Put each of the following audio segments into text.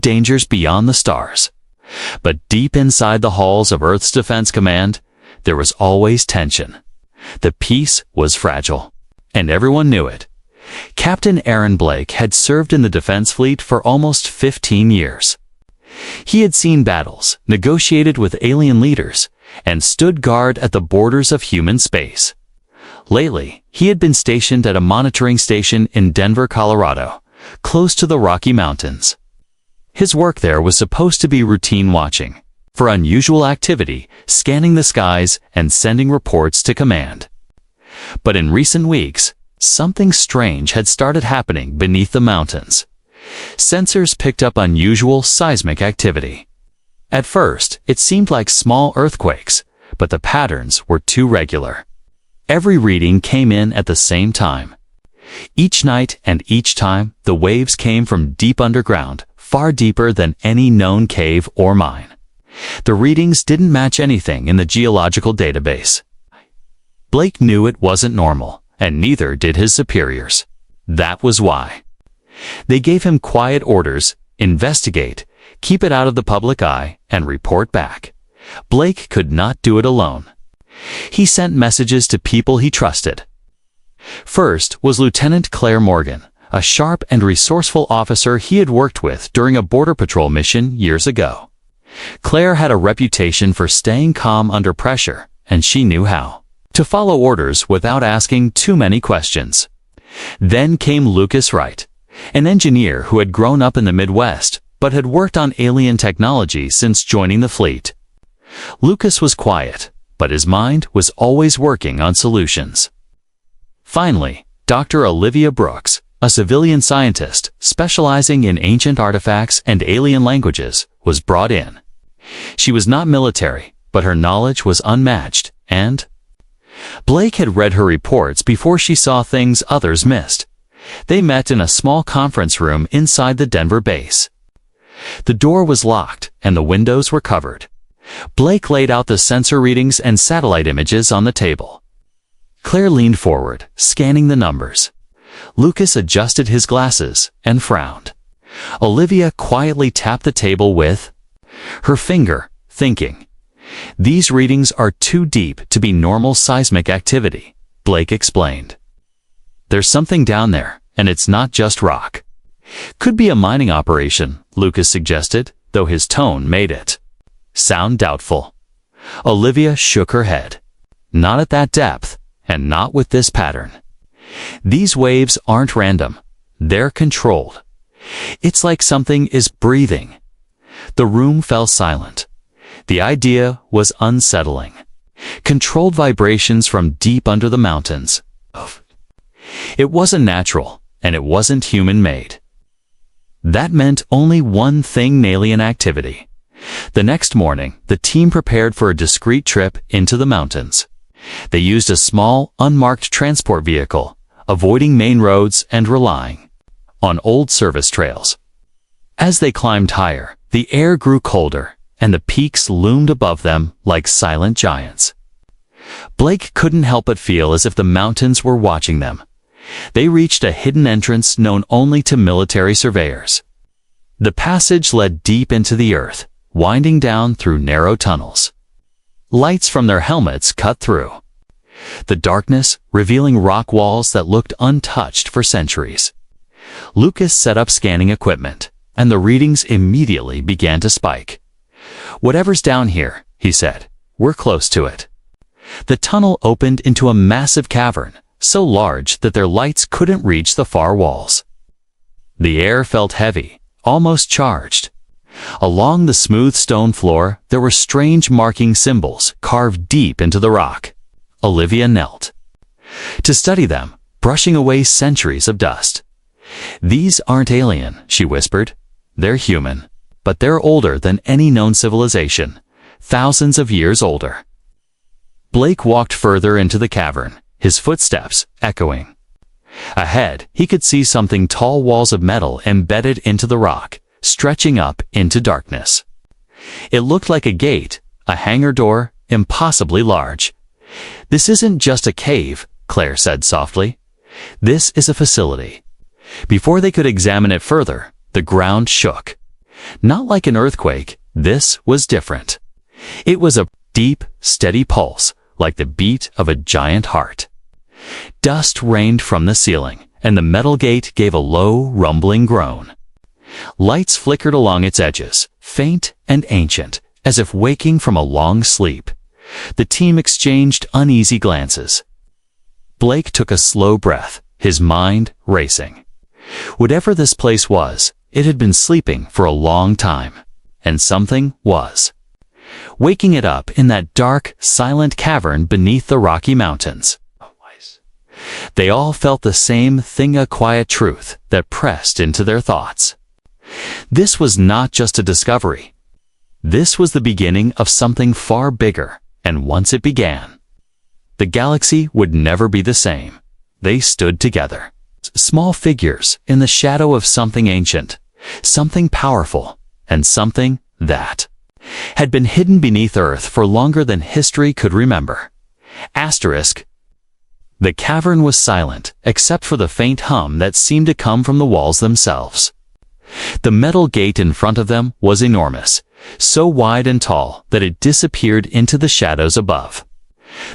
dangers beyond the stars. But deep inside the halls of Earth's Defense Command, there was always tension. The peace was fragile, and everyone knew it. Captain Aaron Blake had served in the Defense Fleet for almost 15 years. He had seen battles, negotiated with alien leaders, and stood guard at the borders of human space. Lately, he had been stationed at a monitoring station in Denver, Colorado, close to the Rocky Mountains. His work there was supposed to be routine watching, for unusual activity, scanning the skies and sending reports to command. But in recent weeks, something strange had started happening beneath the mountains. Sensors picked up unusual seismic activity. At first, it seemed like small earthquakes, but the patterns were too regular. Every reading came in at the same time. Each night and each time, the waves came from deep underground, far deeper than any known cave or mine. The readings didn't match anything in the geological database. Blake knew it wasn't normal, and neither did his superiors. That was why. They gave him quiet orders: investigate, keep it out of the public eye, and report back. Blake could not do it alone. He sent messages to people he trusted. First was Lieutenant Claire Morgan, a sharp and resourceful officer he had worked with during a border patrol mission years ago. Claire had a reputation for staying calm under pressure, and she knew how to follow orders without asking too many questions. Then came Lucas Wright, an engineer who had grown up in the Midwest, but had worked on alien technology since joining the fleet. Lucas was quiet, but his mind was always working on solutions. Finally, Dr. Olivia Brooks, a civilian scientist specializing in ancient artifacts and alien languages, was brought in. She was not military, but her knowledge was unmatched, and Blake had read her reports before she saw things others missed. They met in a small conference room inside the Denver base. The door was locked and the windows were covered. Blake laid out the sensor readings and satellite images on the table. Claire leaned forward, scanning the numbers. Lucas adjusted his glasses and frowned. Olivia quietly tapped the table with her finger, thinking. "These readings are too deep to be normal seismic activity," Blake explained. "There's something down there, and it's not just rock." "Could be a mining operation," Lucas suggested, though his tone made it sound doubtful. Olivia shook her head. "Not at that depth, and not with this pattern. These waves aren't random. They're controlled. It's like something is breathing." The room fell silent. The idea was unsettling. Controlled vibrations from deep under the mountains. It wasn't natural, and it wasn't human-made. That meant only one thing: alien activity. The next morning, the team prepared for a discreet trip into the mountains. They used a small, unmarked transport vehicle, avoiding main roads and relying on old service trails. As they climbed higher, the air grew colder, and the peaks loomed above them like silent giants. Blake couldn't help but feel as if the mountains were watching them. They reached a hidden entrance known only to military surveyors. The passage led deep into the earth, winding down through narrow tunnels. Lights from their helmets cut through the darkness, revealing rock walls that looked untouched for centuries. Lucas set up scanning equipment, and the readings immediately began to spike. "Whatever's down here," he said, "we're close to it." The tunnel opened into a massive cavern, so large that their lights couldn't reach the far walls. The air felt heavy, almost charged. Along the smooth stone floor, there were strange marking symbols carved deep into the rock. Olivia knelt to study them, brushing away centuries of dust. "These aren't alien," she whispered. "They're human, but they're older than any known civilization, thousands of years older." Blake walked further into the cavern, his footsteps echoing. Ahead, he could see something: tall walls of metal embedded into the rock, stretching up into darkness. It looked like a gate, a hangar door, impossibly large. "This isn't just a cave," Claire said softly. "This is a facility." Before they could examine it further, the ground shook. Not like an earthquake, this was different. It was a deep, steady pulse, like the beat of a giant heart. Dust rained from the ceiling, and the metal gate gave a low, rumbling groan. Lights flickered along its edges, faint and ancient, as if waking from a long sleep. The team exchanged uneasy glances. Blake took a slow breath, his mind racing. Whatever this place was, it had been sleeping for a long time, and something was waking it up in that dark, silent cavern beneath the Rocky Mountains. They all felt the same thing, a quiet truth that pressed into their thoughts. This was not just a discovery. This was the beginning of something far bigger, and once it began, the galaxy would never be the same. They stood together, small figures in the shadow of something ancient, something powerful, and something that had been hidden beneath Earth for longer than history could remember. Asterisk. The cavern was silent, except for the faint hum that seemed to come from the walls themselves. The metal gate in front of them was enormous, so wide and tall that it disappeared into the shadows above.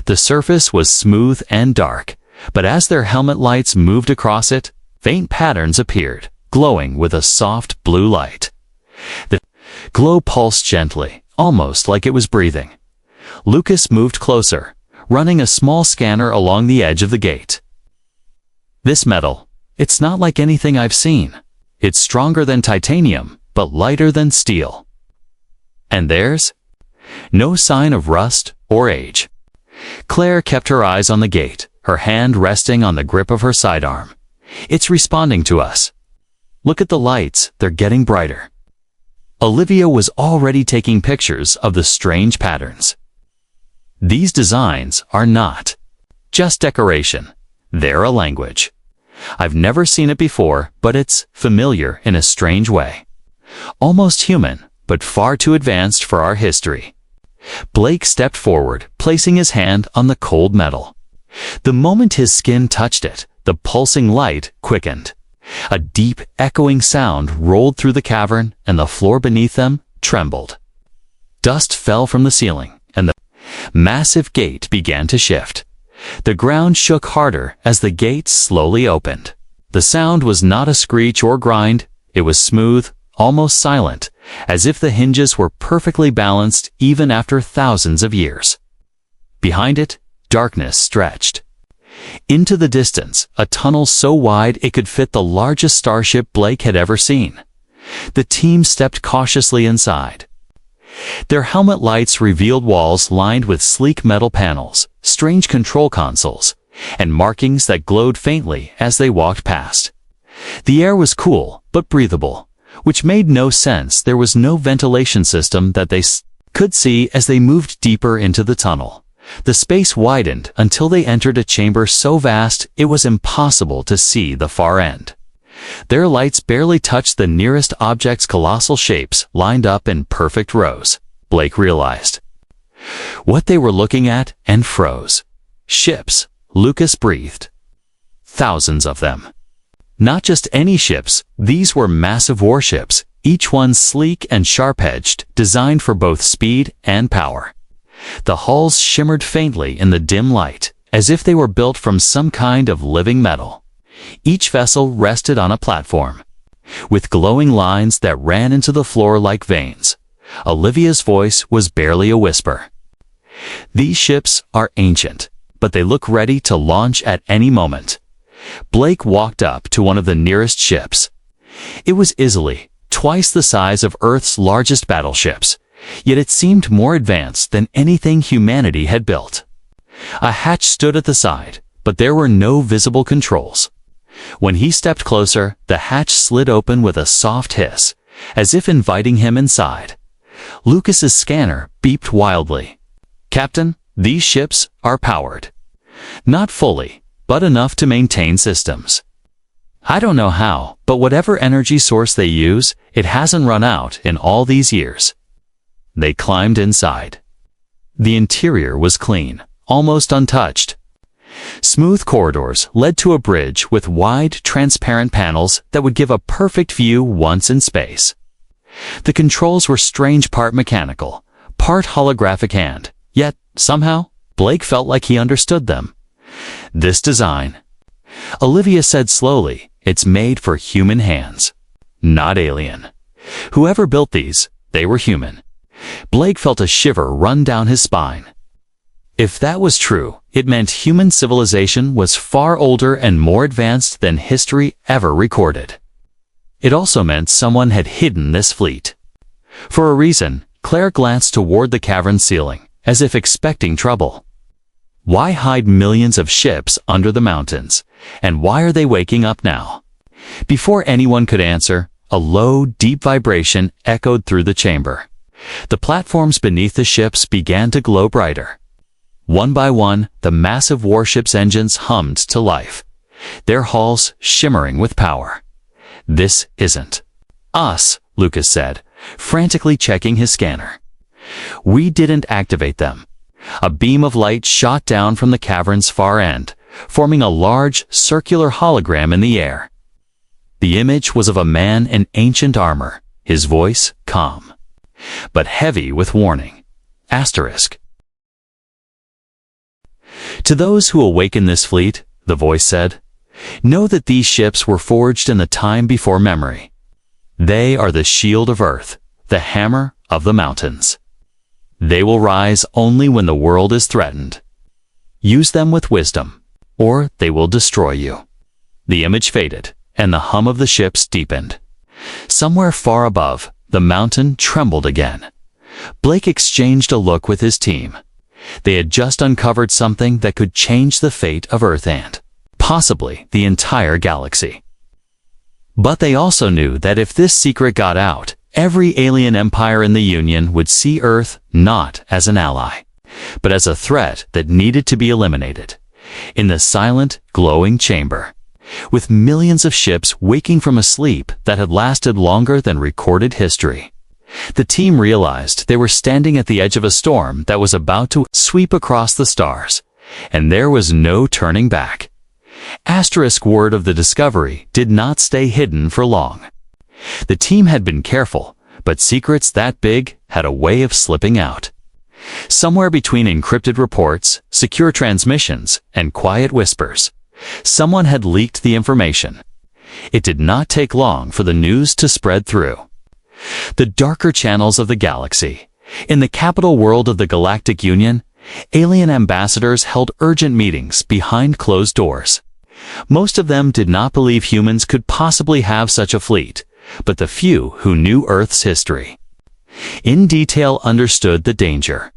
The surface was smooth and dark, but as their helmet lights moved across it, faint patterns appeared, glowing with a soft blue light. The glow pulsed gently, almost like it was breathing. Lucas moved closer, running a small scanner along the edge of the gate. This metal, it's not like anything I've seen. It's stronger than titanium, but lighter than steel. And there's no sign of rust or age. Claire kept her eyes on the gate, her hand resting on the grip of her sidearm. It's responding to us. Look at the lights, they're getting brighter. Olivia was already taking pictures of the strange patterns. These designs are not just decoration. They're a language. I've never seen it before, but it's familiar in a strange way. Almost human, but far too advanced for our history. Blake stepped forward, placing his hand on the cold metal. The moment his skin touched it, the pulsing light quickened. A deep, echoing sound rolled through the cavern, and the floor beneath them trembled. Dust fell from the ceiling, and the massive gate began to shift. The ground shook harder as the gate slowly opened. The sound was not a screech or grind. It was smooth, almost silent, as if the hinges were perfectly balanced even after thousands of years. Behind it, darkness stretched. Into the distance, a tunnel so wide it could fit the largest starship Blake had ever seen. The team stepped cautiously inside. Their helmet lights revealed walls lined with sleek metal panels, strange control consoles, and markings that glowed faintly as they walked past. The air was cool, but breathable, which made no sense. There was no ventilation system that they could see as they moved deeper into the tunnel. The space widened until they entered a chamber so vast it was impossible to see the far end. Their lights barely touched the nearest object's colossal shapes lined up in perfect rows, Blake realized. What they were looking at and froze. Ships, Lucas breathed. Thousands of them. Not just any ships, these were massive warships, each one sleek and sharp-edged, designed for both speed and power. The hulls shimmered faintly in the dim light, as if they were built from some kind of living metal. Each vessel rested on a platform, with glowing lines that ran into the floor like veins. Olivia's voice was barely a whisper. These ships are ancient, but they look ready to launch at any moment. Blake walked up to one of the nearest ships. It was easily twice the size of Earth's largest battleships, yet it seemed more advanced than anything humanity had built. A hatch stood at the side, but there were no visible controls. When he stepped closer, the hatch slid open with a soft hiss, as if inviting him inside. Lucas's scanner beeped wildly. "Captain, these ships are powered. Not fully, but enough to maintain systems. I don't know how, but whatever energy source they use, it hasn't run out in all these years." They climbed inside. The interior was clean, almost untouched. Smooth corridors led to a bridge with wide, transparent panels that would give a perfect view once in space. The controls were strange, part mechanical, part holographic, and yet, somehow, Blake felt like he understood them. This design, Olivia said slowly, it's made for human hands, not alien. Whoever built these, they were human. Blake felt a shiver run down his spine. If that was true, it meant human civilization was far older and more advanced than history ever recorded. It also meant someone had hidden this fleet. For a reason, Claire glanced toward the cavern ceiling, as if expecting trouble. Why hide millions of ships under the mountains? And why are they waking up now? Before anyone could answer, a low, deep vibration echoed through the chamber. The platforms beneath the ships began to glow brighter. One by one, the massive warships' engines hummed to life, their hulls shimmering with power. This isn't us, Lucas said, frantically checking his scanner. We didn't activate them. A beam of light shot down from the cavern's far end, forming a large, circular hologram in the air. The image was of a man in ancient armor, his voice calm, but heavy with warning. Asterisk. To those who awaken this fleet, the voice said, know that these ships were forged in the time before memory. They are the shield of Earth, the hammer of the mountains. They will rise only when the world is threatened. Use them with wisdom, or they will destroy you. The image faded, and the hum of the ships deepened. Somewhere far above, the mountain trembled again. Blake exchanged a look with his team. They had just uncovered something that could change the fate of Earth and, possibly, the entire galaxy. But they also knew that if this secret got out, every alien empire in the Union would see Earth not as an ally, but as a threat that needed to be eliminated. In the silent, glowing chamber, with millions of ships waking from a sleep that had lasted longer than recorded history, the team realized they were standing at the edge of a storm that was about to sweep across the stars, and there was no turning back. Asterisk word of the discovery did not stay hidden for long. The team had been careful, but secrets that big had a way of slipping out. Somewhere between encrypted reports, secure transmissions, and quiet whispers, someone had leaked the information. It did not take long for the news to spread through. The darker channels of the galaxy. In the capital world of the Galactic Union, alien ambassadors held urgent meetings behind closed doors. Most of them did not believe humans could possibly have such a fleet, but the few who knew Earth's history in detail understood the danger.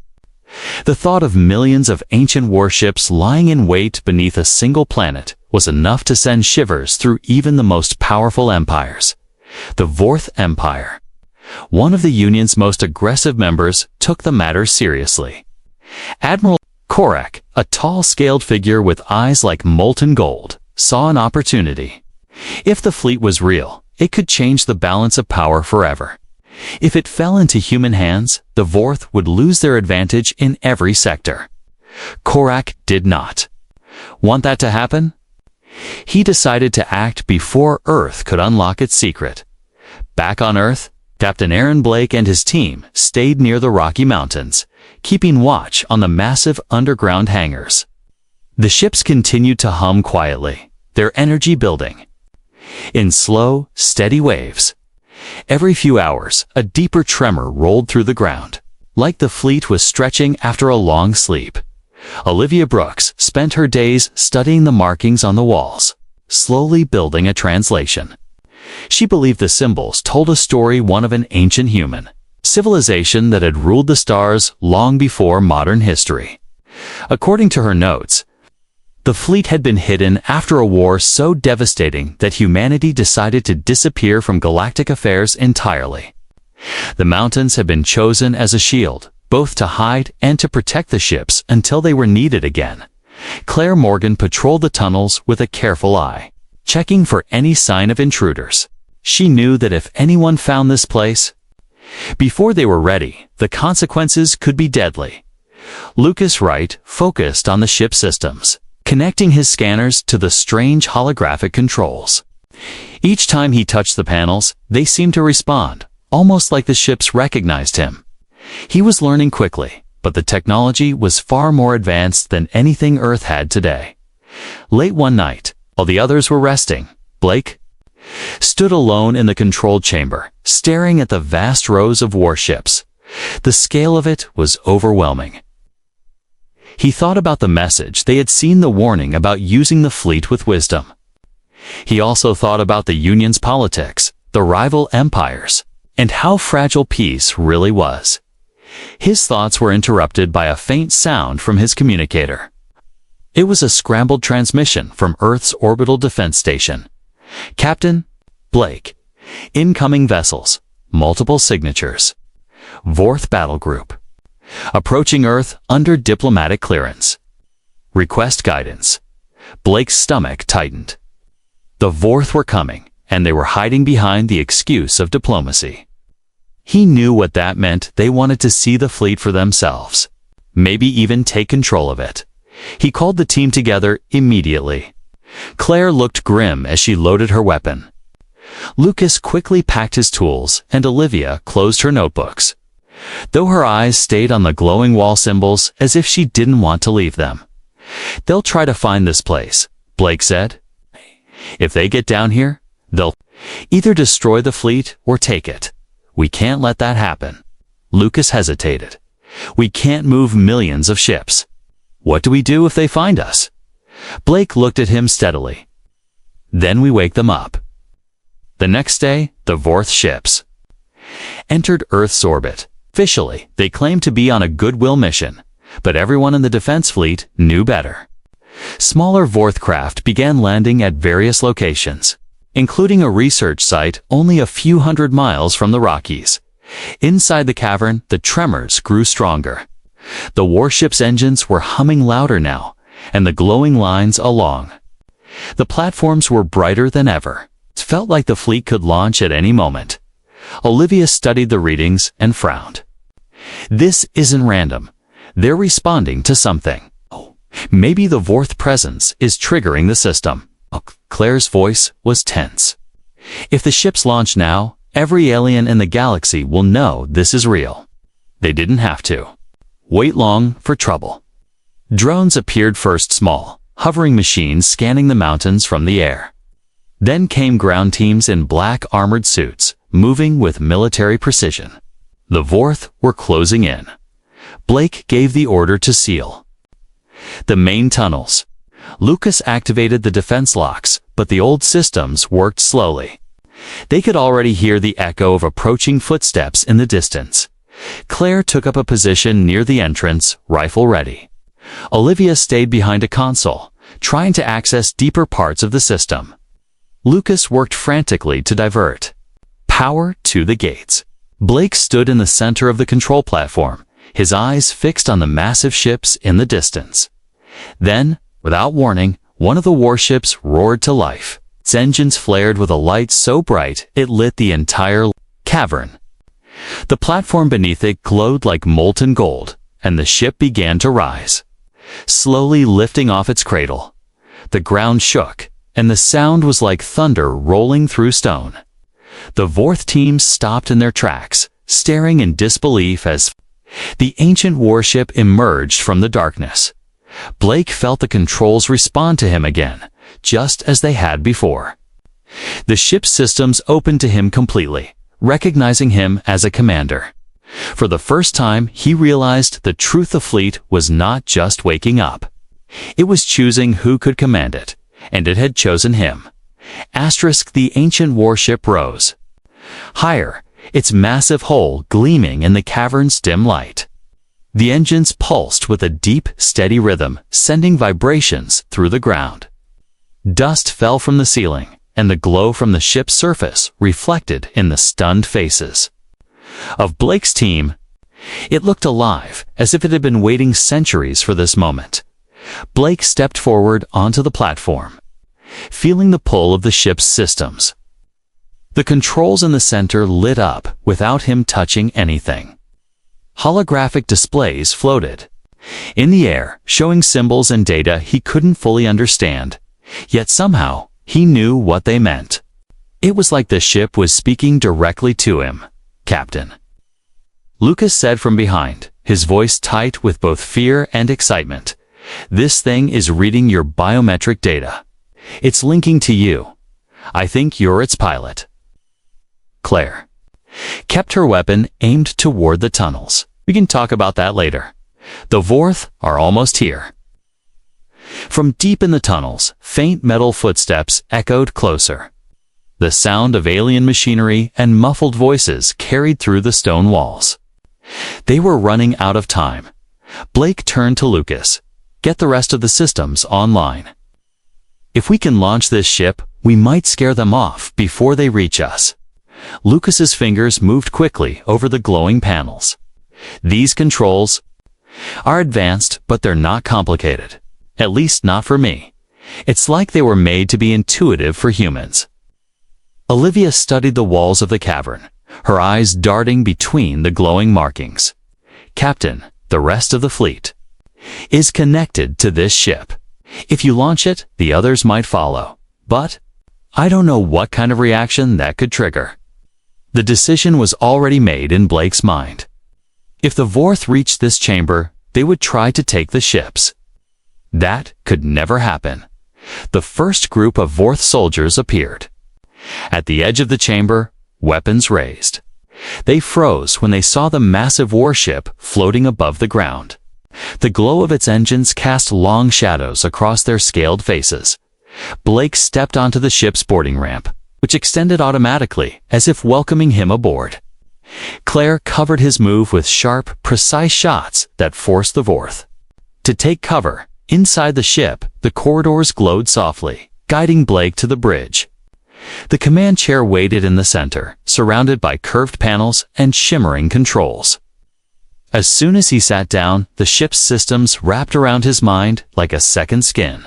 The thought of millions of ancient warships lying in wait beneath a single planet was enough to send shivers through even the most powerful empires. The Vorth Empire, one of the Union's most aggressive members, took the matter seriously. Admiral Korak, a tall, scaled figure with eyes like molten gold, saw an opportunity. If the fleet was real, it could change the balance of power forever. If it fell into human hands, the Vorth would lose their advantage in every sector. Korak did not want that to happen. He decided to act before Earth could unlock its secret. Back on Earth, Captain Aaron Blake and his team stayed near the Rocky Mountains, keeping watch on the massive underground hangars. The ships continued to hum quietly, their energy building in slow, steady waves. Every few hours, a deeper tremor rolled through the ground, like the fleet was stretching after a long sleep. Olivia Brooks spent her days studying the markings on the walls, slowly building a translation. She believed the symbols told a story, one of an ancient human civilization that had ruled the stars long before modern history. According to her notes, the fleet had been hidden after a war so devastating that humanity decided to disappear from galactic affairs entirely. The mountains had been chosen as a shield, both to hide and to protect the ships until they were needed again. Claire Morgan patrolled the tunnels with a careful eye, checking for any sign of intruders. She knew that if anyone found this place before they were ready, the consequences could be deadly. Lucas Wright focused on the ship systems, connecting his scanners to the strange holographic controls. Each time he touched the panels, they seemed to respond, almost like the ships recognized him. He was learning quickly, but the technology was far more advanced than anything Earth had today. Late one night, while the others were resting, Blake stood alone in the control chamber, staring at the vast rows of warships. The scale of it was overwhelming. He thought about the message they had seen, the warning about using the fleet with wisdom. He also thought about the Union's politics, the rival empires, and how fragile peace really was. His thoughts were interrupted by a faint sound from his communicator. It was a scrambled transmission from Earth's orbital defense station. Captain Blake, incoming vessels, multiple signatures. Vorth Battle Group. Approaching Earth under diplomatic clearance. Request guidance. Blake's stomach tightened. The Vorth were coming, and they were hiding behind the excuse of diplomacy. He knew what that meant. They wanted to see the fleet for themselves. Maybe even take control of it. He called the team together immediately. Claire looked grim as she loaded her weapon. Lucas quickly packed his tools, and Olivia closed her notebooks, though her eyes stayed on the glowing wall symbols as if she didn't want to leave them. "They'll try to find this place," Blake said. "If they get down here, they'll either destroy the fleet or take it. We can't let that happen." Lucas hesitated. "We can't move millions of ships. What do we do if they find us?" Blake looked at him steadily. "Then we wake them up." The next day, the Vorth ships entered Earth's orbit. Officially, they claimed to be on a goodwill mission, but everyone in the defense fleet knew better. Smaller Vorth craft began landing at various locations, including a research site only a few hundred miles from the Rockies. Inside the cavern, the tremors grew stronger. The warship's engines were humming louder now, and the glowing lines along the platforms were brighter than ever. It felt like the fleet could launch at any moment. Olivia studied the readings and frowned. "This isn't random. They're responding to something. Oh, maybe the Vorth presence is triggering the system." Claire's voice was tense. "If the ships launch now, every alien in the galaxy will know this is real." They didn't have to wait long for trouble. Drones appeared first, small, hovering machines scanning the mountains from the air. Then came ground teams in black armored suits, moving with military precision. The Vorth were closing in. Blake gave the order to seal the main tunnels. Lucas activated the defense locks, but the old systems worked slowly. They could already hear the echo of approaching footsteps in the distance. Claire took up a position near the entrance, rifle ready. Olivia stayed behind a console, trying to access deeper parts of the system. Lucas worked frantically to divert power to the gates. Blake stood in the center of the control platform, his eyes fixed on the massive ships in the distance. Then, without warning, one of the warships roared to life. Its engines flared with a light so bright it lit the entire cavern. The platform beneath it glowed like molten gold, and the ship began to rise, slowly lifting off its cradle. The ground shook, and the sound was like thunder rolling through stone. The Vorth team stopped in their tracks, staring in disbelief as the ancient warship emerged from the darkness. Blake felt the controls respond to him again, just as they had before. The ship's systems opened to him completely, recognizing him as a commander. For the first time, he realized the truth. The fleet was not just waking up. It was choosing who could command it, and it had chosen him. The ancient warship rose higher, its massive hull gleaming in the cavern's dim light. The engines pulsed with a deep, steady rhythm, sending vibrations through the ground. Dust fell from the ceiling, and the glow from the ship's surface reflected in the stunned faces of Blake's team. It looked alive, as if it had been waiting centuries for this moment. Blake stepped forward onto the platform, feeling the pull of the ship's systems. The controls in the center lit up without him touching anything. Holographic displays floated in the air, showing symbols and data he couldn't fully understand, yet somehow he knew what they meant. It was like the ship was speaking directly to him. Captain," Lucas said from behind, his voice tight with both fear and excitement. "This thing is reading your biometric data. It's linking to you. I think you're its pilot." Claire kept her weapon aimed toward the tunnels. "We can talk about that later. The Vorth are almost here." From deep in the tunnels, faint metal footsteps echoed closer. The sound of alien machinery and muffled voices carried through the stone walls. They were running out of time. Blake turned to Lucas. "Get the rest of the systems online. If we can launch this ship, we might scare them off before they reach us." Lucas's fingers moved quickly over the glowing panels. "These controls are advanced, but they're not complicated. At least not for me. It's like they were made to be intuitive for humans." Olivia studied the walls of the cavern, her eyes darting between the glowing markings. "Captain, the rest of the fleet is connected to this ship. If you launch it, the others might follow. But I don't know what kind of reaction that could trigger." The decision was already made in Blake's mind. If the Vorth reached this chamber, they would try to take the ships. That could never happen. The first group of Vorth soldiers appeared. At the edge of the chamber, weapons raised. They froze when they saw the massive warship floating above the ground. The glow of its engines cast long shadows across their scaled faces. Blake stepped onto the ship's boarding ramp, which extended automatically as if welcoming him aboard. Claire covered his move with sharp, precise shots that forced the Vorth to take cover. Inside the ship, the corridors glowed softly, guiding Blake to the bridge. The command chair waited in the center, surrounded by curved panels and shimmering controls. As soon as he sat down, the ship's systems wrapped around his mind like a second skin.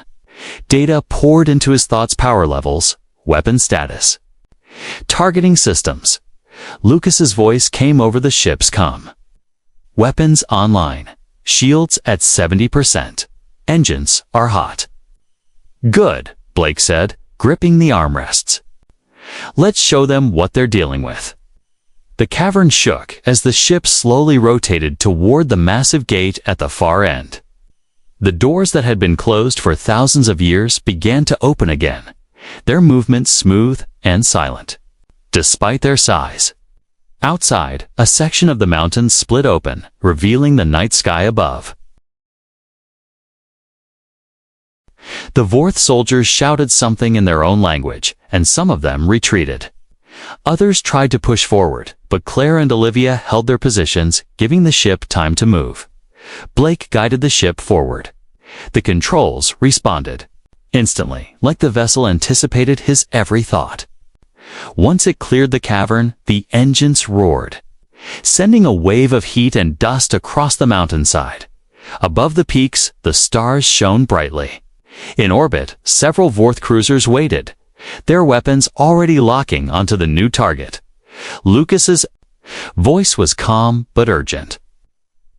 Data poured into his thoughts: power levels, weapon status, targeting systems. Lucas's voice came over the ship's comm. "Weapons online. Shields at 70%. Engines are hot." "Good," Blake said, gripping the armrests. "Let's show them what they're dealing with." The cavern shook as the ship slowly rotated toward the massive gate at the far end. The doors that had been closed for thousands of years began to open again, their movements smooth and silent, despite their size. Outside, a section of the mountains split open, revealing the night sky above. The Vorth soldiers shouted something in their own language, and some of them retreated. Others tried to push forward, but Claire and Olivia held their positions, giving the ship time to move. Blake guided the ship forward. The controls responded instantly, like the vessel anticipated his every thought. Once it cleared the cavern, the engines roared, sending a wave of heat and dust across the mountainside. Above the peaks, the stars shone brightly. In orbit, several Vorth cruisers waited, their weapons already locking onto the new target. Lucas's voice was calm but urgent.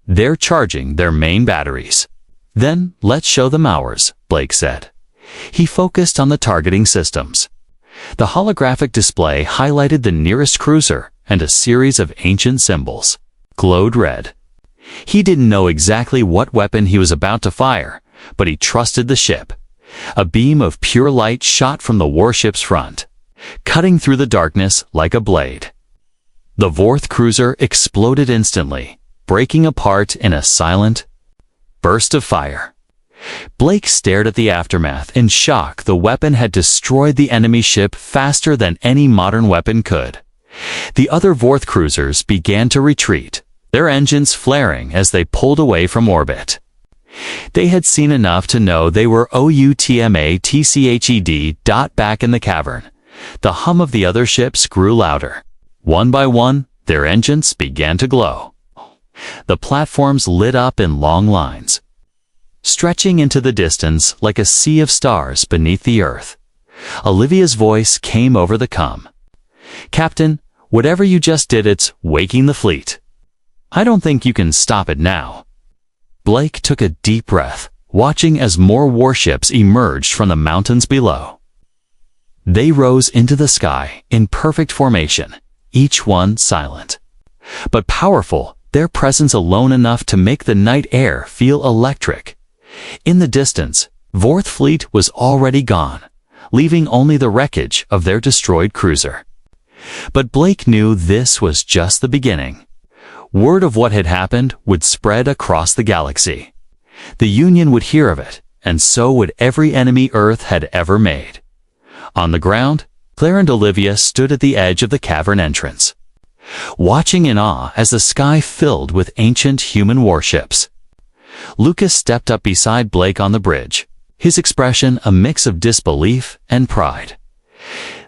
"They're charging their main batteries." "Then let's show them ours," Blake said. He focused on the targeting systems. The holographic display highlighted the nearest cruiser, and a series of ancient symbols glowed red. He didn't know exactly what weapon he was about to fire, but he trusted the ship. A beam of pure light shot from the warship's front, cutting through the darkness like a blade. The Vorth cruiser exploded instantly, breaking apart in a silent burst of fire. Blake stared at the aftermath in shock. The weapon had destroyed the enemy ship faster than any modern weapon could. The other Vorth cruisers began to retreat, their engines flaring as they pulled away from orbit. They had seen enough to know they were outmatched. Back in the cavern, the hum of the other ships grew louder. One by one, their engines began to glow. The platforms lit up in long lines, stretching into the distance like a sea of stars beneath the earth. Olivia's voice came over the comm. "Captain, whatever you just did, it's waking the fleet. I don't think you can stop it now." Blake took a deep breath, watching as more warships emerged from the mountains below. They rose into the sky in perfect formation, each one silent, But powerful, their presence alone enough to make the night air feel electric. In the distance, Vorth fleet was already gone, leaving only the wreckage of their destroyed cruiser. But Blake knew this was just the beginning. Word of what had happened would spread across the galaxy. The Union would hear of it, and so would every enemy Earth had ever made. On the ground, Claire and Olivia stood at the edge of the cavern entrance, watching in awe as the sky filled with ancient human warships. Lucas stepped up beside Blake on the bridge, his expression a mix of disbelief and pride.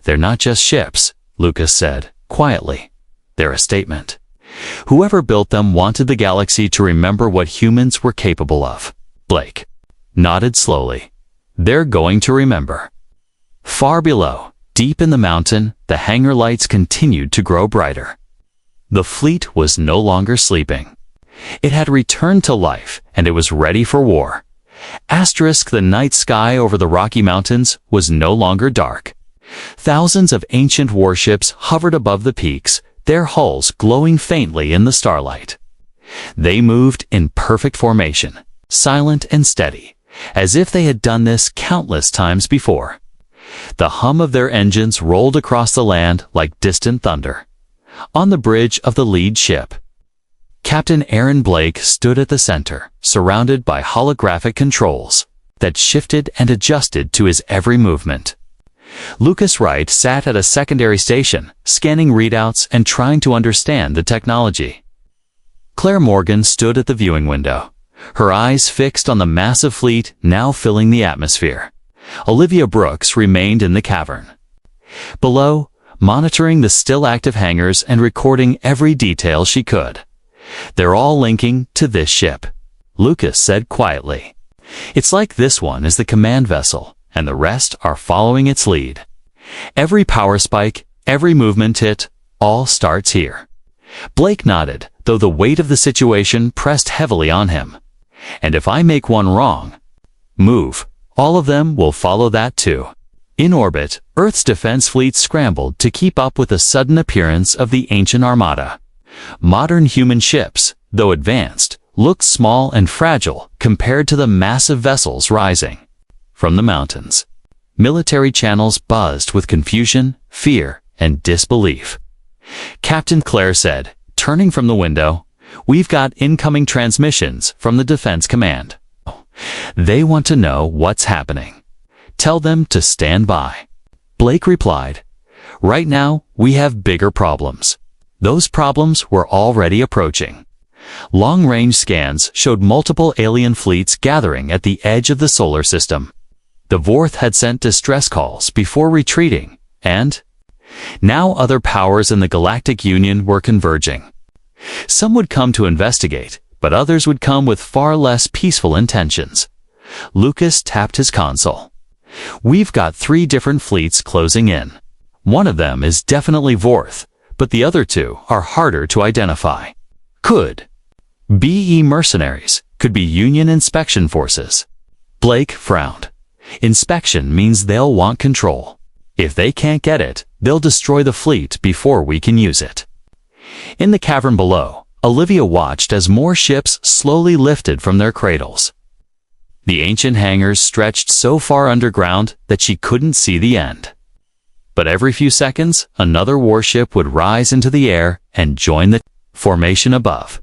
"They're not just ships," Lucas said, quietly. "They're a statement. Whoever built them wanted the galaxy to remember what humans were capable of." Blake nodded slowly. "They're going to remember." Far below, deep in the mountain, the hangar lights continued to grow brighter. The fleet was no longer sleeping. It had returned to life, and it was ready for war. The night sky over the Rocky Mountains was no longer dark. Thousands of ancient warships hovered above the peaks, their hulls glowing faintly in the starlight. They moved in perfect formation, silent and steady, as if they had done this countless times before. The hum of their engines rolled across the land like distant thunder. On the bridge of the lead ship, Captain Aaron Blake stood at the center, surrounded by holographic controls that shifted and adjusted to his every movement. Lucas Wright sat at a secondary station, scanning readouts and trying to understand the technology. Claire Morgan stood at the viewing window, her eyes fixed on the massive fleet now filling the atmosphere. Olivia Brooks remained in the cavern below, monitoring the still active hangars and recording every detail she could. "They're all linking to this ship," Lucas said quietly. "It's like this one is the command vessel, and the rest are following its lead. Every power spike, every movement hit, all starts here." Blake nodded, though the weight of the situation pressed heavily on him. "And if I make one wrong move, all of them will follow that too." In orbit, Earth's defense fleet scrambled to keep up with the sudden appearance of the ancient armada. Modern human ships, though advanced, looked small and fragile compared to the massive vessels rising from the mountains. Military channels buzzed with confusion, fear, and disbelief. Captain Claire said, turning from the window, "We've got incoming transmissions from the Defense Command. They want to know what's happening. Tell them to stand by." Blake replied, "Right now, we have bigger problems." Those problems were already approaching. Long-range scans showed multiple alien fleets gathering at the edge of the solar system. The Vorth had sent distress calls before retreating, and now other powers in the Galactic Union were converging. Some would come to investigate, but others would come with far less peaceful intentions. Lucas tapped his console. "We've got 3 different fleets closing in. One of them is definitely Vorth, but the other 2 are harder to identify. Could be mercenaries, could be Union inspection forces." Blake frowned. "Inspection means they'll want control. If they can't get it, they'll destroy the fleet before we can use it." In the cavern below, Olivia watched as more ships slowly lifted from their cradles. The ancient hangars stretched so far underground that she couldn't see the end. But every few seconds, another warship would rise into the air and join the formation above.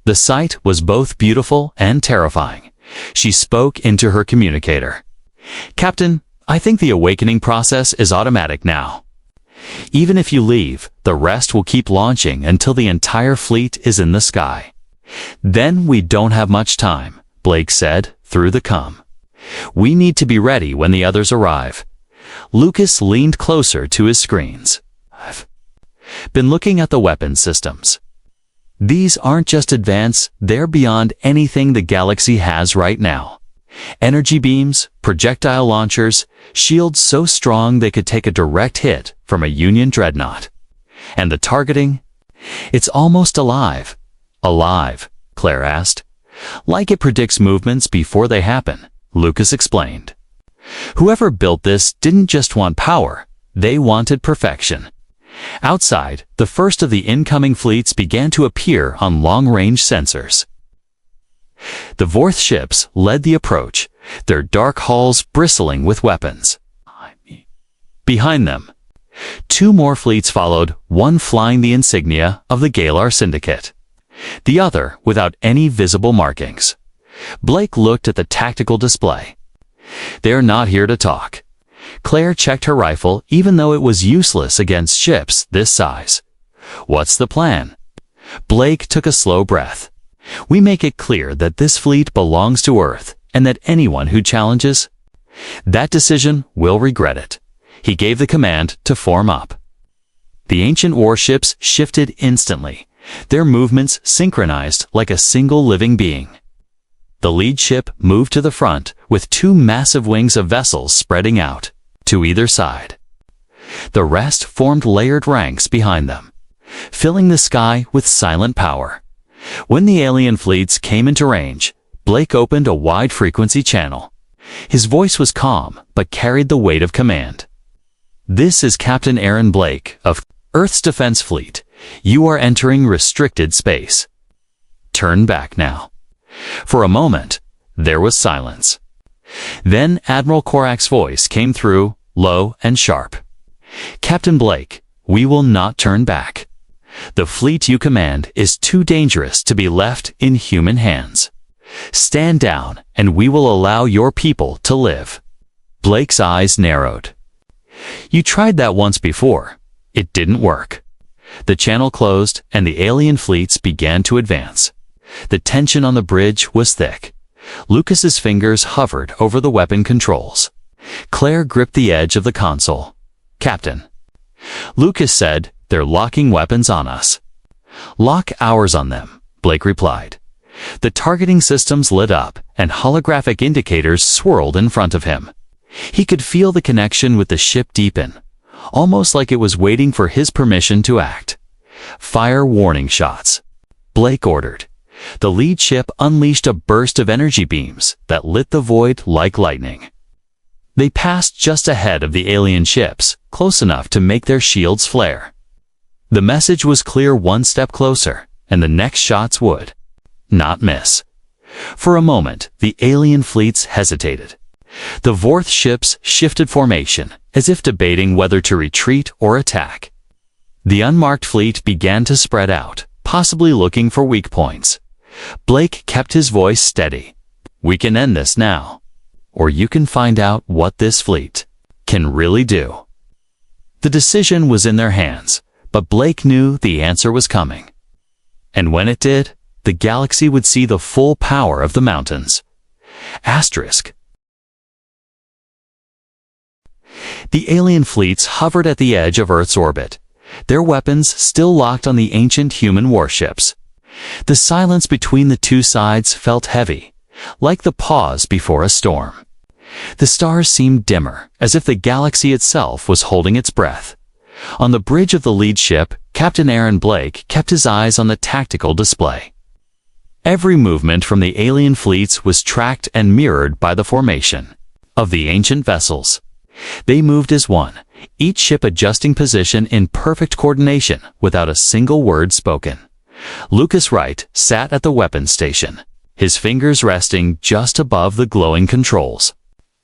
The sight was both beautiful and terrifying. She spoke into her communicator. "Captain, I think the awakening process is automatic now. Even if you leave, the rest will keep launching until the entire fleet is in the sky. Then we don't have much time," Blake said through the comm. "We need to be ready when the others arrive." Lucas leaned closer to his screens. "I've been looking at the weapons systems. These aren't just advanced, they're beyond anything the galaxy has right now. Energy beams, projectile launchers, shields so strong they could take a direct hit from a Union dreadnought. And the targeting? It's almost alive." "Alive?" Claire asked. "Like it predicts movements before they happen," Lucas explained. "Whoever built this didn't just want power, they wanted perfection. Outside, the first of the incoming fleets began to appear on long-range sensors. The Vorth ships led the approach, their dark hulls bristling with weapons. Behind them, two more fleets followed, one flying the insignia of the Galar Syndicate, the other without any visible markings. Blake looked at the tactical display. "They're not here to talk." Claire checked her rifle even though it was useless against ships this size. "What's the plan?" Blake took a slow breath. "We make it clear that this fleet belongs to Earth and that anyone who challenges that decision will regret it." He gave the command to form up. The ancient warships shifted instantly, their movements synchronized like a single living being. The lead ship moved to the front with two massive wings of vessels spreading out to either side. The rest formed layered ranks behind them, filling the sky with silent power. When the alien fleets came into range, Blake opened a wide-frequency channel. His voice was calm but carried the weight of command. "This is Captain Aaron Blake of Earth's Defense Fleet. You are entering restricted space. Turn back now." For a moment, there was silence. Then Admiral Korak's voice came through, low and sharp. "Captain Blake, we will not turn back. The fleet you command is too dangerous to be left in human hands. Stand down, and we will allow your people to live." Blake's eyes narrowed. "You tried that once before. It didn't work." The channel closed, and the alien fleets began to advance. The tension on the bridge was thick. Lucas's fingers hovered over the weapon controls. Claire gripped the edge of the console. "Captain." Lucas said, "They're locking weapons on us." "Lock ours on them," Blake replied. The targeting systems lit up, and holographic indicators swirled in front of him. He could feel the connection with the ship deepen, almost like it was waiting for his permission to act. "Fire warning shots," Blake ordered. The lead ship unleashed a burst of energy beams that lit the void like lightning. They passed just ahead of the alien ships, close enough to make their shields flare. The message was clear: one step closer, and the next shots would not miss. For a moment, the alien fleets hesitated. The Vorth ships shifted formation, as if debating whether to retreat or attack. The unmarked fleet began to spread out, possibly looking for weak points. Blake kept his voice steady. "We can end this now, or you can find out what this fleet can really do." The decision was in their hands, but Blake knew the answer was coming. And when it did, the galaxy would see the full power of the mountains. Asterisk. The alien fleets hovered at the edge of Earth's orbit, their weapons still locked on the ancient human warships. The silence between the two sides felt heavy, like the pause before a storm. The stars seemed dimmer, as if the galaxy itself was holding its breath. On the bridge of the lead ship, Captain Aaron Blake kept his eyes on the tactical display. Every movement from the alien fleets was tracked and mirrored by the formation of the ancient vessels. They moved as one, each ship adjusting position in perfect coordination without a single word spoken. Lucas Wright sat at the weapons station, his fingers resting just above the glowing controls.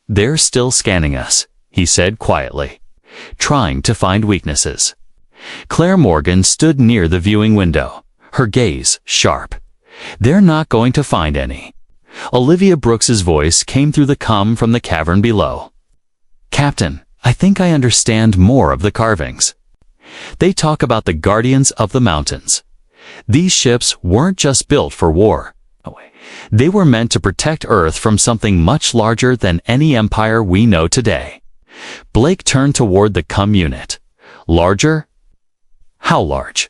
"They're still scanning us," he said quietly, trying to find weaknesses. Claire Morgan stood near the viewing window, her gaze sharp. "They're not going to find any." Olivia Brooks's voice came through the comm from the cavern below. "Captain, I think I understand more of the carvings. They talk about the guardians of the mountains. These ships weren't just built for war. They were meant to protect Earth from something much larger than any empire we know today." Blake turned toward the comm unit. "Larger? How large?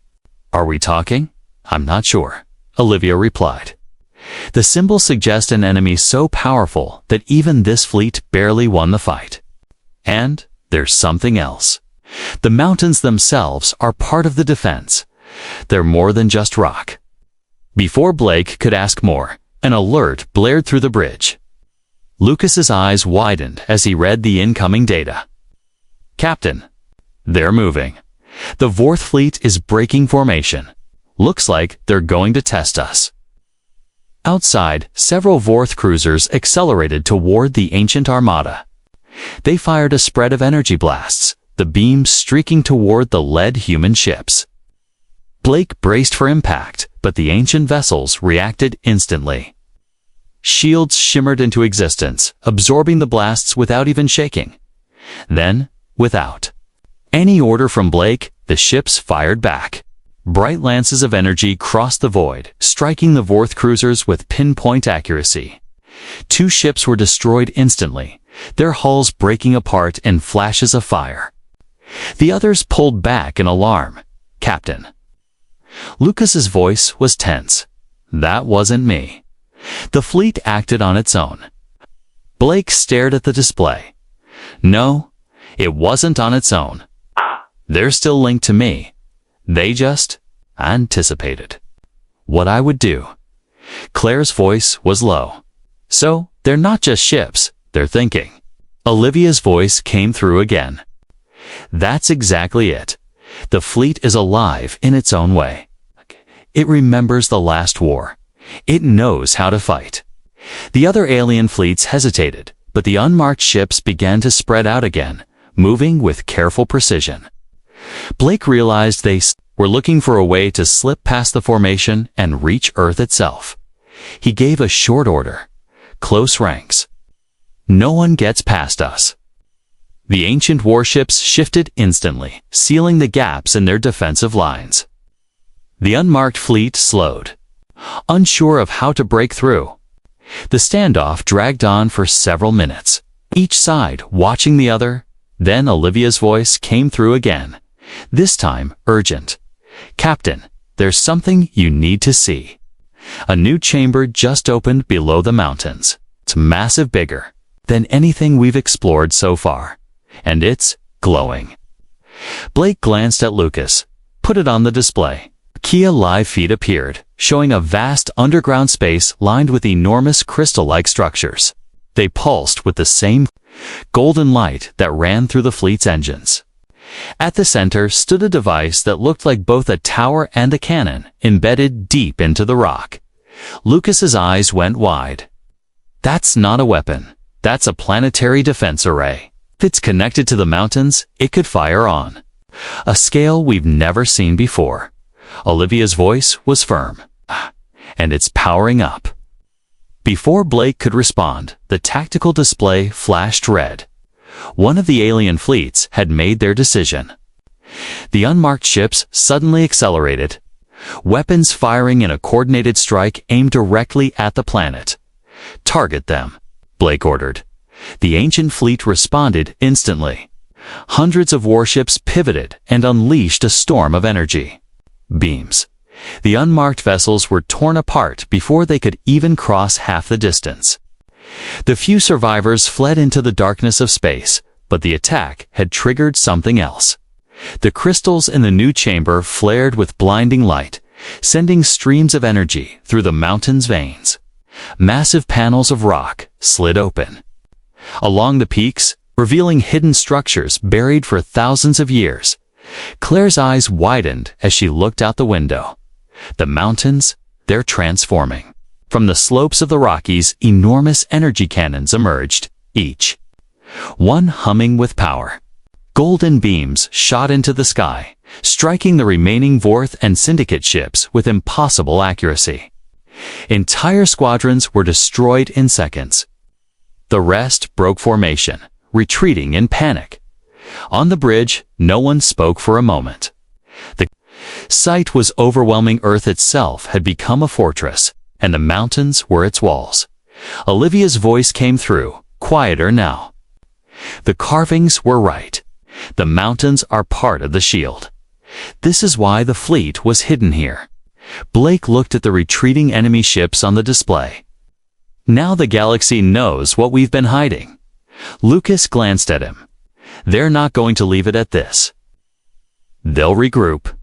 Are we talking?" "I'm not sure," Olivia replied. "The symbols suggest an enemy so powerful that even this fleet barely won the fight. And there's something else. The mountains themselves are part of the defense. They're more than just rock." Before Blake could ask more, an alert blared through the bridge. Lucas's eyes widened as he read the incoming data. "Captain, they're moving. The Vorth fleet is breaking formation. Looks like they're going to test us." Outside, several Vorth cruisers accelerated toward the ancient armada. They fired a spread of energy blasts, the beams streaking toward the lead human ships. Blake braced for impact, but the ancient vessels reacted instantly. Shields shimmered into existence, absorbing the blasts without even shaking. Then, without any order from Blake, the ships fired back. Bright lances of energy crossed the void, striking the Vorth cruisers with pinpoint accuracy. 2 ships were destroyed instantly, their hulls breaking apart in flashes of fire. The others pulled back in alarm. "Captain." Lucas's voice was tense. "That wasn't me." The fleet acted on its own. Blake stared at the display. "No, it wasn't on its own. They're still linked to me. They just anticipated what I would do." Claire's voice was low. "So, they're not just ships, they're thinking." Olivia's voice came through again. "That's exactly it. The fleet is alive in its own way. It remembers the last war. It knows how to fight." The other alien fleets hesitated, but the unmarked ships began to spread out again, moving with careful precision. Blake realized they were looking for a way to slip past the formation and reach Earth itself. He gave a short order. "Close ranks. No one gets past us." The ancient warships shifted instantly, sealing the gaps in their defensive lines. The unmarked fleet slowed, unsure of how to break through. The standoff dragged on for several minutes, each side watching the other. Then Olivia's voice came through again, this time urgent. "Captain, there's something you need to see." A new chamber just opened below the mountains. It's massive, bigger than anything we've explored so far, and it's glowing. Blake glanced at Lucas, put it on the display. Kia live feed appeared, showing a vast underground space lined with enormous crystal-like structures. They pulsed with the same golden light that ran through the fleet's engines. At the center stood a device that looked like both a tower and a cannon, embedded deep into the rock. Lucas's eyes went wide. "That's not a weapon. That's a planetary defense array. If it's connected to the mountains, it could fire on a scale we've never seen before." Olivia's voice was firm. "And it's powering up." Before Blake could respond, the tactical display flashed red. One of the alien fleets had made their decision. The unmarked ships suddenly accelerated, weapons firing in a coordinated strike aimed directly at the planet. "Target them," Blake ordered. The ancient fleet responded instantly. Hundreds of warships pivoted and unleashed a storm of energy. Beams. The unmarked vessels were torn apart before they could even cross half the distance. The few survivors fled into the darkness of space, but the attack had triggered something else. The crystals in the new chamber flared with blinding light, sending streams of energy through the mountain's veins. Massive panels of rock slid open along the peaks, revealing hidden structures buried for thousands of years. Claire's eyes widened as she looked out the window. The mountains, they're transforming. From the slopes of the Rockies, enormous energy cannons emerged, each one humming with power. Golden beams shot into the sky, striking the remaining Vorth and Syndicate ships with impossible accuracy. Entire squadrons were destroyed in seconds. The rest broke formation, retreating in panic. On the bridge, no one spoke for a moment. The sight was overwhelming. Earth itself had become a fortress, and the mountains were its walls. Olivia's voice came through, quieter now. "The carvings were right. The mountains are part of the shield. This is why the fleet was hidden here." Blake looked at the retreating enemy ships on the display. "Now the galaxy knows what we've been hiding." Lucas glanced at him. "They're not going to leave it at this. They'll regroup.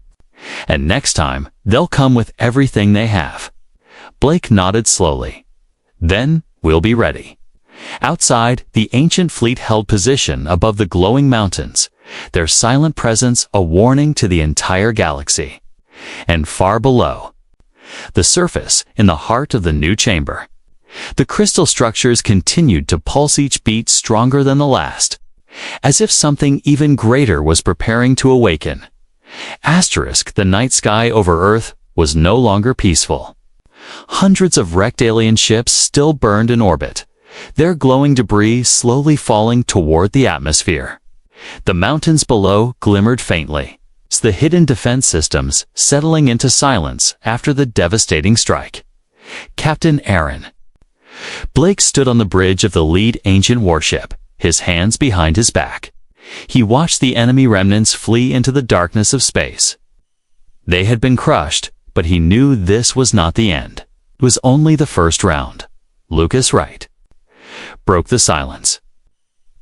And next time, they'll come with everything they have." Blake nodded slowly. "Then we'll be ready." Outside, the ancient fleet held position above the glowing mountains, their silent presence a warning to the entire galaxy. And far below, the surface in the heart of the new chamber, the crystal structures continued to pulse, each beat stronger than the last, as if something even greater was preparing to awaken. The night sky over Earth was no longer peaceful. Hundreds of wrecked alien ships still burned in orbit, their glowing debris slowly falling toward the atmosphere. The mountains below glimmered faintly, the hidden defense systems settling into silence after the devastating strike. Captain Aaron. Blake stood on the bridge of the lead ancient warship, his hands behind his back. He watched the enemy remnants flee into the darkness of space. They had been crushed, but he knew this was not the end. It was only the first round. Lucas Wright broke the silence.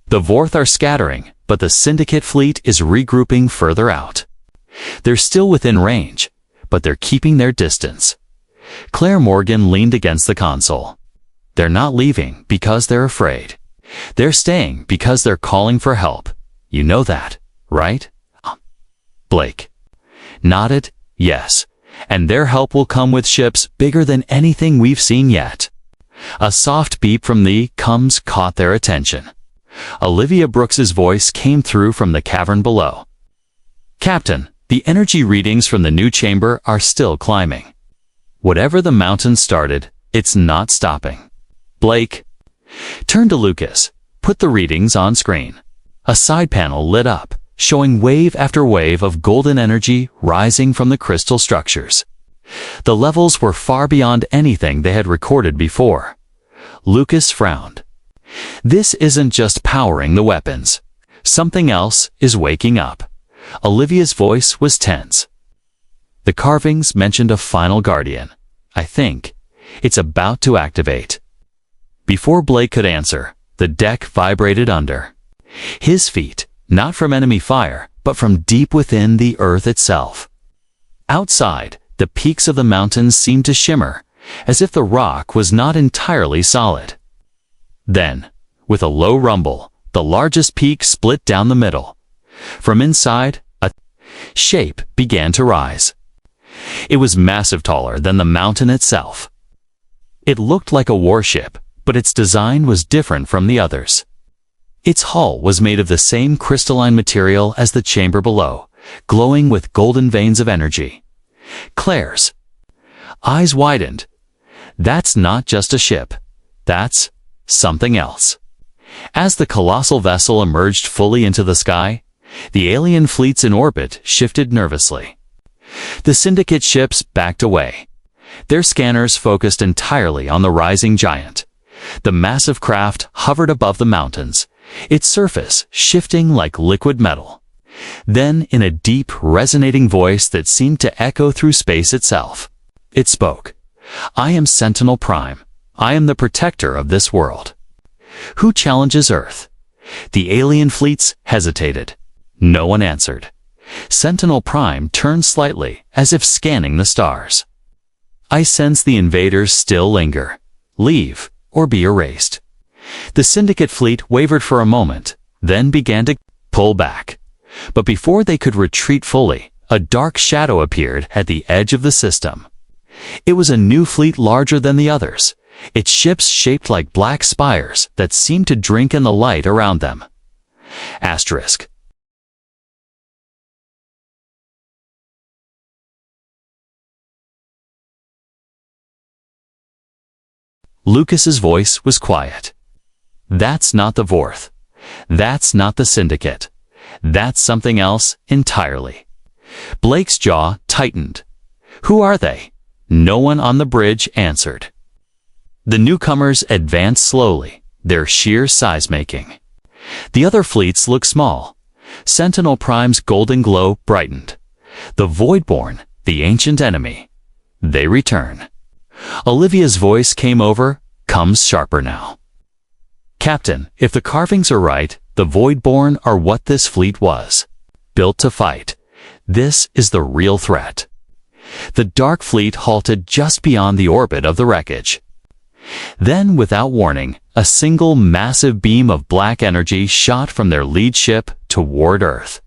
The Vorth are scattering, but the Syndicate fleet is regrouping further out. They're still within range, but they're keeping their distance. Claire Morgan leaned against the console. They're not leaving because they're afraid. They're staying because they're calling for help. You know that, right? Blake nodded, yes, and their help will come with ships bigger than anything we've seen yet. A soft beep from the comes caught their attention. Olivia Brooks's voice came through from the cavern below. Captain, the energy readings from the new chamber are still climbing. Whatever the mountain started, it's not stopping. Blake turned to Lucas, put the readings on screen. A side panel lit up, showing wave after wave of golden energy rising from the crystal structures. The levels were far beyond anything they had recorded before. Lucas frowned. This isn't just powering the weapons. Something else is waking up. Olivia's voice was tense. The carvings mentioned a final guardian. I think it's about to activate. Before Blake could answer, the deck vibrated under his feet, not from enemy fire, but from deep within the Earth itself. Outside, the peaks of the mountains seemed to shimmer, as if the rock was not entirely solid. Then, with a low rumble, the largest peak split down the middle. From inside, a shape began to rise. It was massive, taller than the mountain itself. It looked like a warship, but its design was different from the others. Its hull was made of the same crystalline material as the chamber below, glowing with golden veins of energy. Claire's eyes widened. That's not just a ship. That's something else. As the colossal vessel emerged fully into the sky, the alien fleets in orbit shifted nervously. The Syndicate ships backed away, their scanners focused entirely on the rising giant. The massive craft hovered above the mountains, its surface shifting like liquid metal. Then, in a deep, resonating voice that seemed to echo through space itself, it spoke. I am Sentinel Prime. I am the protector of this world. Who challenges Earth? The alien fleets hesitated. No one answered. Sentinel Prime turned slightly, as if scanning the stars. I sense the invaders still linger. Leave, or be erased. The Syndicate fleet wavered for a moment, then began to pull back. But before they could retreat fully, a dark shadow appeared at the edge of the system. It was a new fleet larger than the others, its ships shaped like black spires that seemed to drink in the light around them. Asterisk. Lucas's voice was quiet. That's not the Vorth. That's not the Syndicate. That's something else entirely. Blake's jaw tightened. Who are they? No one on the bridge answered. The newcomers advanced slowly, their sheer size making. The other fleets looked small. Sentinel Prime's golden glow brightened. The Voidborn, the ancient enemy. They return. Olivia's voice came over, comes sharper now. Captain, if the carvings are right, the Voidborn are what this fleet was. Built to fight. This is the real threat. The Dark Fleet halted just beyond the orbit of the wreckage. Then, without warning, a single massive beam of black energy shot from their lead ship toward Earth.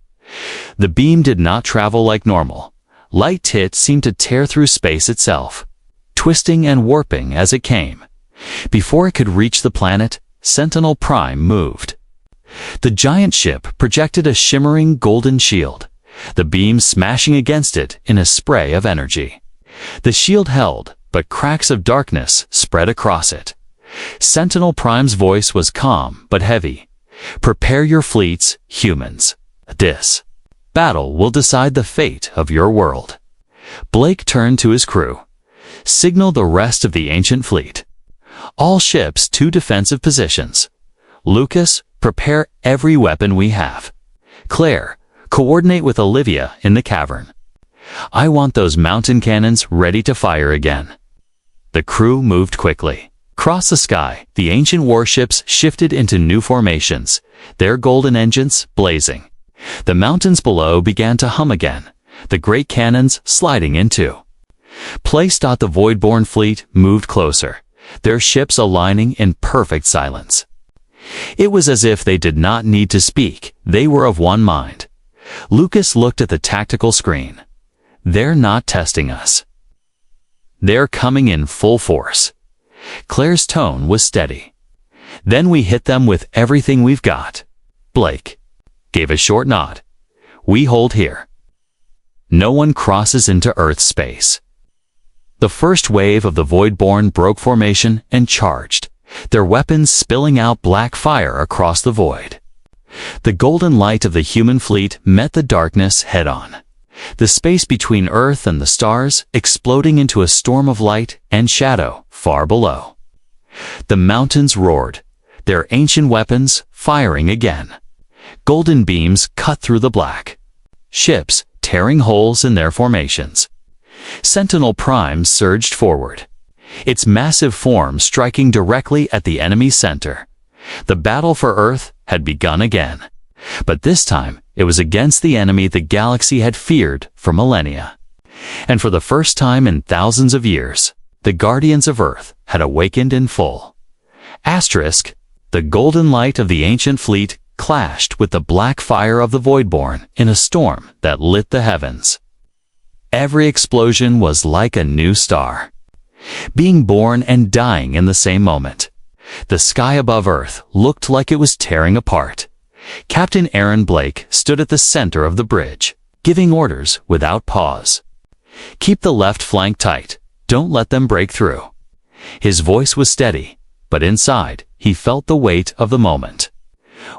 The beam did not travel like normal. Light hit seemed to tear through space itself, twisting and warping as it came. Before it could reach the planet, Sentinel Prime moved. The giant ship projected a shimmering golden shield, the beam smashing against it in a spray of energy. The shield held, but cracks of darkness spread across it. Sentinel Prime's voice was calm but heavy. "Prepare your fleets, humans. This battle will decide the fate of your world." Blake turned to his crew. "Signal the rest of the ancient fleet. All ships to defensive positions. Lucas, prepare every weapon we have. Claire, coordinate with Olivia in the cavern. I want those mountain cannons ready to fire again." The crew moved quickly. Across the sky, the ancient warships shifted into new formations, their golden engines blazing. The mountains below began to hum again, the great cannons sliding into place. The Voidborn fleet moved closer, their ships aligning in perfect silence. It was as if they did not need to speak, they were of one mind. Lucas looked at the tactical screen. "They're not testing us. They're coming in full force." Claire's tone was steady. "Then we hit them with everything we've got." Blake gave a short nod. "We hold here. No one crosses into Earth's space." The first wave of the Voidborn broke formation and charged, their weapons spilling out black fire across the void. The golden light of the human fleet met the darkness head-on, the space between Earth and the stars exploding into a storm of light and shadow far below. The mountains roared, their ancient weapons firing again. Golden beams cut through the black, ships tearing holes in their formations. Sentinel Prime surged forward, its massive form striking directly at the enemy's center. The battle for Earth had begun again, but this time it was against the enemy the galaxy had feared for millennia. And for the first time in thousands of years, the Guardians of Earth had awakened in full. Asterisk, the golden light of the ancient fleet clashed with the black fire of the Voidborn in a storm that lit the heavens. Every explosion was like a new star, being born and dying in the same moment. The sky above Earth looked like it was tearing apart. Captain Aaron Blake stood at the center of the bridge, giving orders without pause. "Keep the left flank tight. Don't let them break through." His voice was steady, but inside he felt the weight of the moment.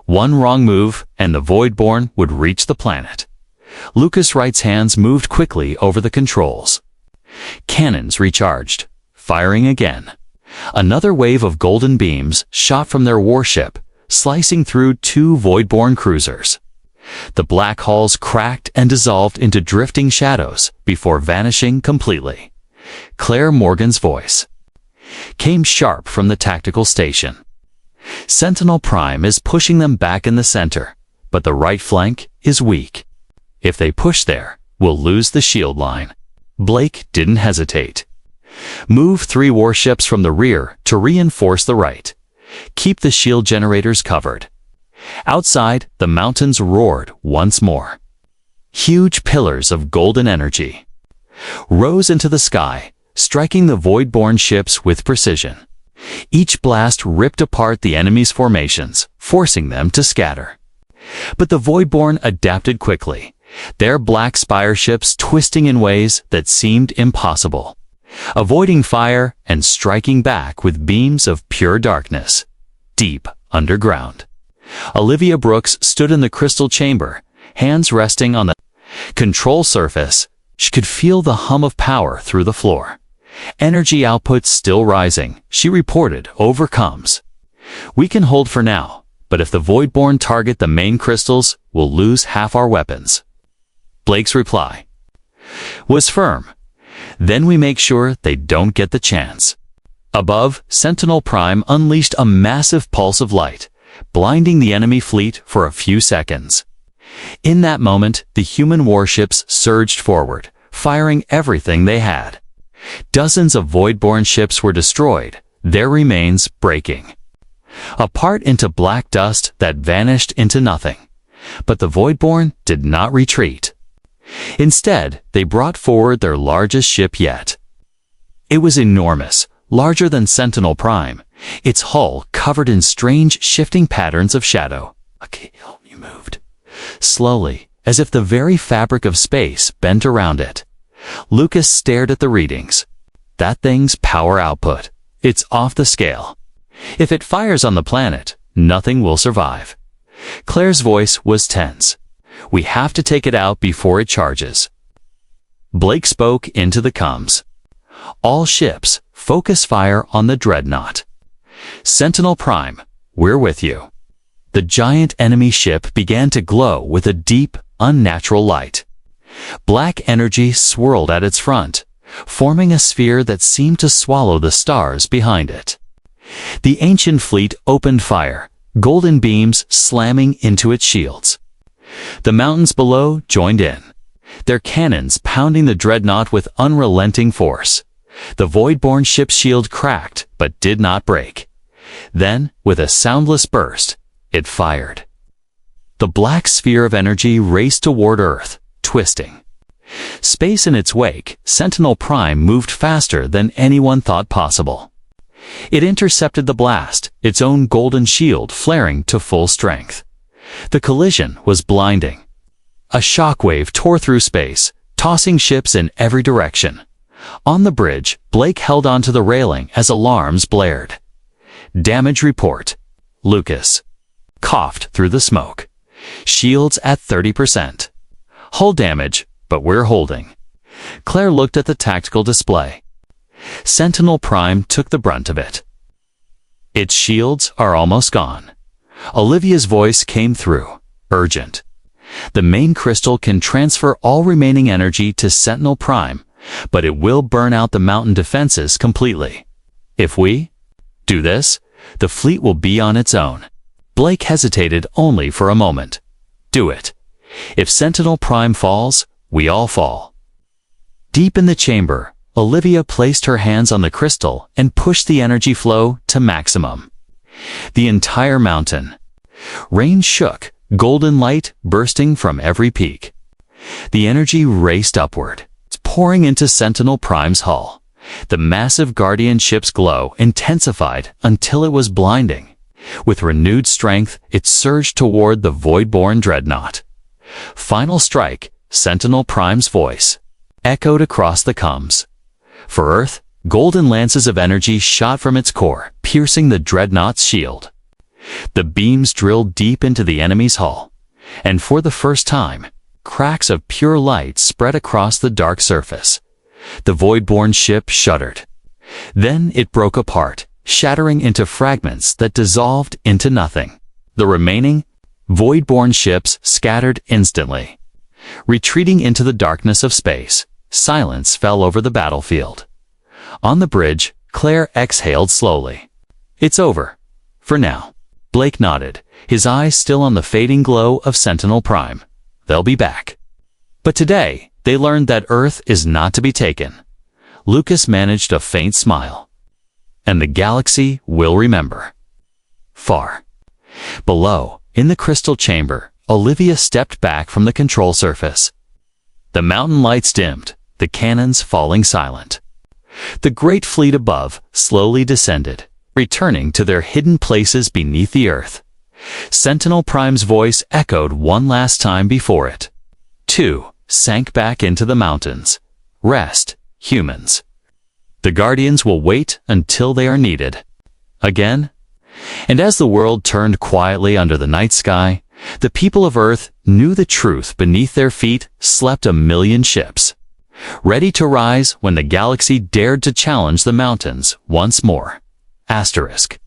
One wrong move and the Voidborn would reach the planet. Lucas Wright's hands moved quickly over the controls. Cannons recharged, firing again. Another wave of golden beams shot from their warship, slicing through two Voidborn cruisers. The black hulls cracked and dissolved into drifting shadows before vanishing completely. Claire Morgan's voice came sharp from the tactical station. "Sentinel Prime is pushing them back in the center, but the right flank is weak. If they push there, we'll lose the shield line." Blake didn't hesitate. "Move 3 warships from the rear to reinforce the right. Keep the shield generators covered." Outside, the mountains roared once more. Huge pillars of golden energy rose into the sky, striking the Voidborn ships with precision. Each blast ripped apart the enemy's formations, forcing them to scatter. But the Voidborn adapted quickly, their black spire ships twisting in ways that seemed impossible, avoiding fire and striking back with beams of pure darkness, deep underground. Olivia Brooks stood in the crystal chamber, hands resting on the control surface. She could feel the hum of power through the floor. Energy output still rising, she reported over comms. "We can hold for now, but if the Voidborn target the main crystals, we'll lose half our weapons." Blake's reply was firm. "Then we make sure they don't get the chance." Above, Sentinel Prime unleashed a massive pulse of light, blinding the enemy fleet for a few seconds. In that moment, the human warships surged forward, firing everything they had. Dozens of Voidborn ships were destroyed, their remains breaking apart into black dust that vanished into nothing. But the Voidborn did not retreat. Instead, they brought forward their largest ship yet. It was enormous, larger than Sentinel Prime, its hull covered in strange shifting patterns of shadow. Okay, you moved. Slowly, as if the very fabric of space bent around it. Lucas stared at the readings. That thing's power output. It's off the scale. If it fires on the planet, nothing will survive. Claire's voice was tense. We have to take it out before it charges. Blake spoke into the comms. All ships, focus fire on the dreadnought. Sentinel Prime, we're with you. The giant enemy ship began to glow with a deep, unnatural light. Black energy swirled at its front, forming a sphere that seemed to swallow the stars behind it. The ancient fleet opened fire, golden beams slamming into its shields. The mountains below joined in, their cannons pounding the dreadnought with unrelenting force. The Voidborn ship's shield cracked but did not break. Then, with a soundless burst, it fired. The black sphere of energy raced toward Earth, twisting. Space in its wake, Sentinel Prime moved faster than anyone thought possible. It intercepted the blast, its own golden shield flaring to full strength. The collision was blinding. A shockwave tore through space, tossing ships in every direction. On the bridge, Blake held onto the railing as alarms blared. Damage report. Lucas coughed through the smoke. Shields at 30%. Hull damage, but we're holding. Claire looked at the tactical display. Sentinel Prime took the brunt of it. Its shields are almost gone. Olivia's voice came through, urgent. The main crystal can transfer all remaining energy to Sentinel Prime, but it will burn out the mountain defenses completely. If we do this, the fleet will be on its own. Blake hesitated only for a moment. Do it. If Sentinel Prime falls, we all fall. Deep in the chamber, Olivia placed her hands on the crystal and pushed the energy flow to maximum. The entire mountain. Rain shook, golden light bursting from every peak. The energy raced upward, pouring into Sentinel Prime's hull. The massive Guardian ship's glow intensified until it was blinding. With renewed strength, it surged toward the Voidborn dreadnought. Final strike, Sentinel Prime's voice echoed across the comms. For Earth, golden lances of energy shot from its core, piercing the dreadnought's shield. The beams drilled deep into the enemy's hull, and for the first time, cracks of pure light spread across the dark surface. The Voidborn ship shuddered. Then it broke apart, shattering into fragments that dissolved into nothing. The remaining Voidborn ships scattered instantly. Retreating into the darkness of space, silence fell over the battlefield. On the bridge, Claire exhaled slowly. It's over. For now. Blake nodded, his eyes still on the fading glow of Sentinel Prime. They'll be back. But today, they learned that Earth is not to be taken. Lucas managed a faint smile. And the galaxy will remember. Far below, in the crystal chamber, Olivia stepped back from the control surface. The mountain lights dimmed, the cannons falling silent. The great fleet above slowly descended, returning to their hidden places beneath the Earth. Sentinel Prime's voice echoed one last time before it. 2 sank back into the mountains. Rest, humans. The Guardians will wait until they are needed. Again? And as the world turned quietly under the night sky, the people of Earth knew the truth. Beneath their feet slept 1,000,000 ships, ready to rise when the galaxy dared to challenge the mountains once more. Asterisk.